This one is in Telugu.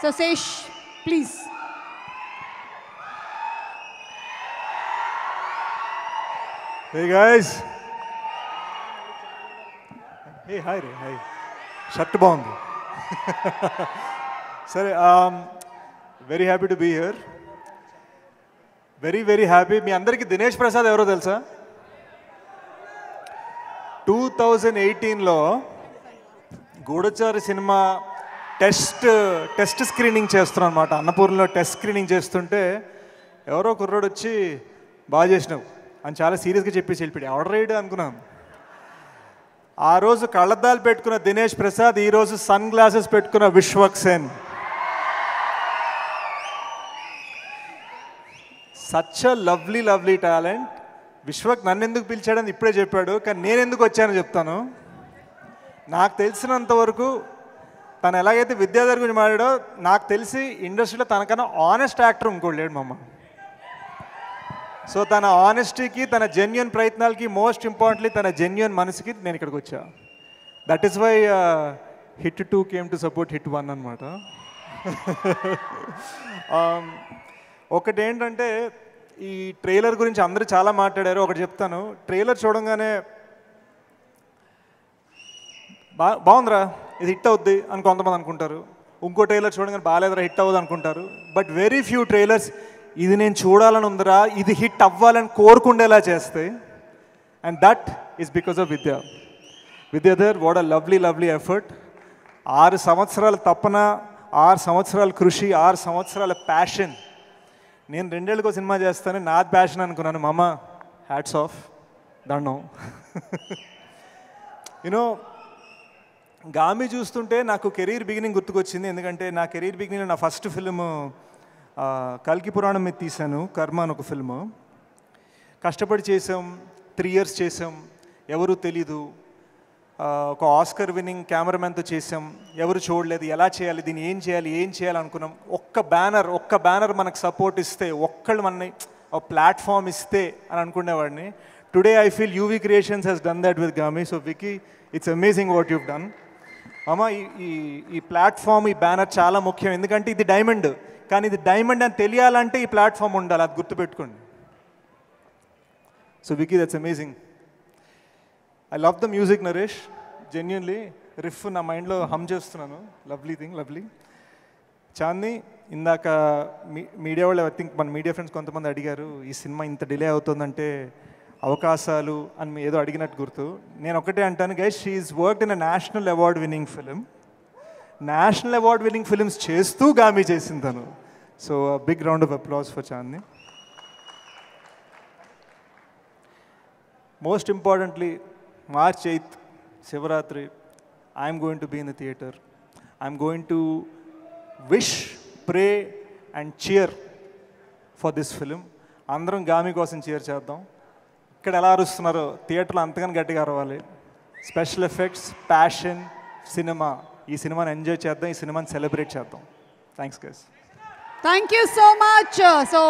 So Sesh, please. Hey guys. Hey, hi, Ray. Hi. Shirt బాగుంది. సరే, very happy to be here. Very happy. మీ అందరికీ దినేష్ ప్రసాద్ ఎవరో తెలుసా? 2018లో గూఢచారి సినిమా టెస్ట్ స్క్రీనింగ్ చేస్తున్నాం అనమాట. అన్నపూర్ణలో టెస్ట్ స్క్రీనింగ్ చేస్తుంటే ఎవరో కుర్రోడు వచ్చి బాగా చేసినావు అని చాలా సీరియస్గా చెప్పేసి వెళ్ళిపోయాడు. ఆర్డర్ రైడ్ అనుకున్నాం. ఆ రోజు కళ్ళద్దాలు పెట్టుకున్న దినేష్ ప్రసాద్, ఈరోజు సన్ గ్లాసెస్ పెట్టుకున్న Vishwak Sen. Such a lovely talent. Vishwak నన్ను ఎందుకు పిలిచాడని ఇప్పుడే చెప్పాడు, కానీ నేను ఎందుకు వచ్చానో చెప్తాను. నాకు తెలిసినంత వరకు తను ఎలాగైతే విద్యాధర్ గురించి మాట్లాడో, నాకు తెలిసి ఇండస్ట్రీలో తనకన్నా ఆనెస్ట్ యాక్టర్ ఇంకోటి లేడు మమ్మ. సో తన ఆనెస్టీకి, తన జెన్యున్ ప్రయత్నాలకి, మోస్ట్ ఇంపార్టెంట్లీ తన జెన్యున్ మనసుకి నేను ఇక్కడికి వచ్చా. That is why HIT 2 came to support HIT 1 అనమాట. ఒకటి ఏంటంటే, ఈ ట్రైలర్ గురించి అందరూ చాలా మాట్లాడారు. ఒకటి చెప్తాను, ట్రైలర్ చూడంగానే బాగుందిరా ఇది హిట్ అవుద్ది అని కొంతమంది అనుకుంటారు. ఇంకో ట్రైలర్ చూడగానే బాగాలేదురా హిట్ అవ్వదు అనుకుంటారు. బట్ వెరీ ఫ్యూ ట్రైలర్స్ ఇది నేను చూడాలని ఉందిరా, ఇది హిట్ అవ్వాలని కోరుకుండేలా చేస్తాయి. And that is because of Vidyadhar. What a lovely effort. 6 సంవత్సరాల తపన, 6 సంవత్సరాల కృషి, 6 సంవత్సరాల ప్యాషన్. నేను 2 ఏళ్ళకో సినిమా చేస్తాను, నాది ప్యాషన్ అనుకున్నాను. మామ హ్యాట్స్ ఆఫ్, దండం. యూనో, గామి చూస్తుంటే నాకు కెరీర్ బిగినింగ్ గుర్తుకొచ్చింది. ఎందుకంటే నా కెరీర్ బిగినింగ్లో నా ఫస్ట్ ఫిల్మ్ కల్కి పురాణం మీద తీశాను, కర్మ అని ఒక ఫిల్మ్. కష్టపడి చేసాం, 3 years చేసాం, ఎవరు తెలీదు. ఒక ఆస్కర్ విన్నింగ్ కెమెరామెన్తో చేసాం, ఎవరు చూడలేదు. ఎలా చేయాలి, దీన్ని ఏం చేయాలి అనుకున్నాం. ఒక్క బ్యానర్ మనకు సపోర్ట్ ఇస్తే, ఒక్కళ్ళు మనని ఒక ప్లాట్ఫామ్ ఇస్తే అని అనుకునేవాడిని. Today I feel UV creations he's done that with Gami. So Vicky, it's amazing what you've done. అమ్మ, ఈ ప్లాట్ఫామ్, ఈ బ్యానర్ చాలా ముఖ్యం. ఎందుకంటే ఇది డైమండ్, కానీ ఇది డైమండ్ అని తెలియాలంటే ఈ ప్లాట్ఫామ్ ఉండాలి. అది గుర్తుపెట్టుకోండి. So Vicky, that's amazing. I love the music Naresh, genuinely. Riff నా మైండ్లో హమ్ చేస్తున్నాను. లవ్లీ. చాందీ, ఇందాక మీడియా వాళ్ళు, ఐ థింక్ మన మీడియా ఫ్రెండ్స్ కొంతమంది అడిగారు, ఈ సినిమా ఇంత డిలే అవుతుందంటే అవకాశాలు అని ఏదో అడిగినట్టు గుర్తు. నేను ఒకటే అంటాను guys, she is worked in a national award winning film. National award winning films చేస్తూ గామి చేసింది తను. So big round of applause for Chandi. Most importantly, March 8th, Shivaratri, I'm going to be in the theatre. I'm going to wish, pray and cheer for this film. అందరం గామి కోసం చీర్ చేద్దాం. ఇక్కడ ఎలా అరుస్తున్నారో థియేటర్లో అంతగానే గట్టిగా అరవాలి. Special effects, passion, cinema. ఈ సినిమాని ఎంజాయ్ చేద్దాం, ఈ సినిమాని సెలబ్రేట్ చేద్దాం. Thanks guys. Thank you so much. So